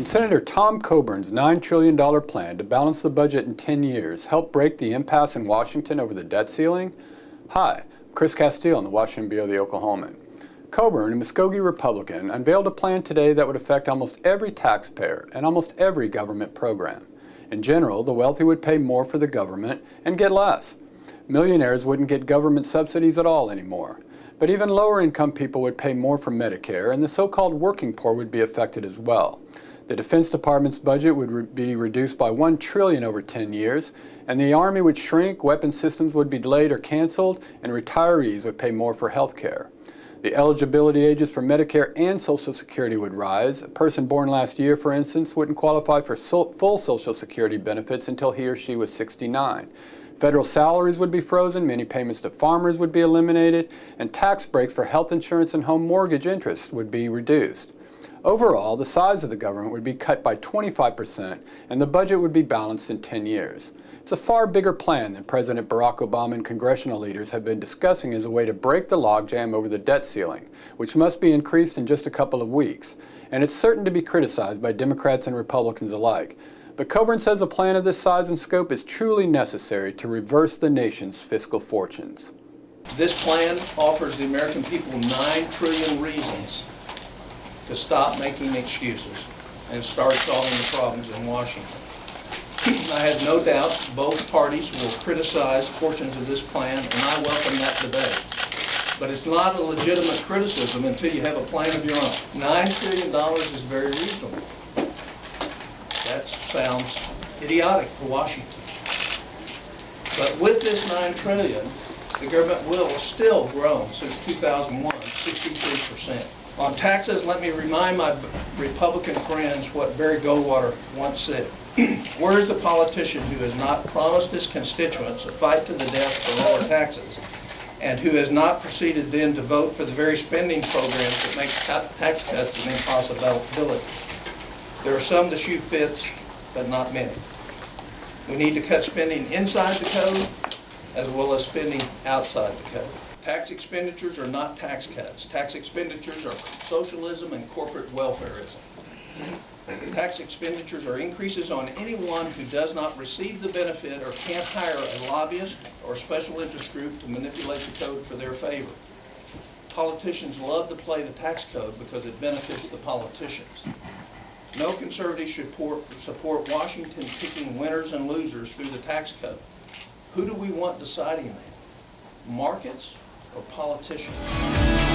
Senator Tom Coburn's $9 trillion plan to balance the budget in 10 years help break the impasse in Washington over the debt ceiling? Hi, I'm Chris Castile in the Washington Bureau of the Oklahoman. Coburn, a Muskogee Republican, unveiled a plan today that would affect almost every taxpayer and almost every government program. In general, the wealthy would pay more for the government and get less. Millionaires wouldn't get government subsidies at all anymore. But even lower-income people would pay more for Medicare, and the so-called working poor would be affected as well. The Defense Department's budget would be reduced by $1 trillion over 10 years, and the Army would shrink, weapon systems would be delayed or canceled, and retirees would pay more for health care. The eligibility ages for Medicare and Social Security would rise. A person born last year, for instance, wouldn't qualify for full Social Security benefits until he or she was 69. Federal salaries would be frozen, many payments to farmers would be eliminated, and tax breaks for health insurance and home mortgage interest would be reduced. Overall, the size of the government would be cut by 25%, and the budget would be balanced in 10 years. It's a far bigger plan than President Barack Obama and congressional leaders have been discussing as a way to break the logjam over the debt ceiling, which must be increased in just a couple of weeks. And it's certain to be criticized by Democrats and Republicans alike. But Coburn says a plan of this size and scope is truly necessary to reverse the nation's fiscal fortunes. This plan offers the American people 9 trillion reasons to stop making excuses and start solving the problems in Washington. I have no doubt both parties will criticize portions of this plan, and I welcome that debate. But it's not a legitimate criticism until you have a plan of your own. $9 trillion is very reasonable. That sounds idiotic for Washington. But with this $9 trillion, the government will still grown since 2001, 63%. On taxes, let me remind my Republican friends what Barry Goldwater once said. Where is the politician who has not promised his constituents a fight to the death for lower taxes, and who has not proceeded then to vote for the very spending programs that make tax cuts an impossibility? There are some the shoe fits, but not many. We need to cut spending inside the code as well as spending outside the code. Tax expenditures are not tax cuts. Tax expenditures are socialism and corporate welfareism. Tax expenditures are increases on anyone who does not receive the benefit or can't hire a lobbyist or special interest group to manipulate the code for their favor. Politicians love to play the tax code because it benefits the politicians. No conservative should support Washington picking winners and losers through the tax code. Who do we want deciding that? Markets or politicians?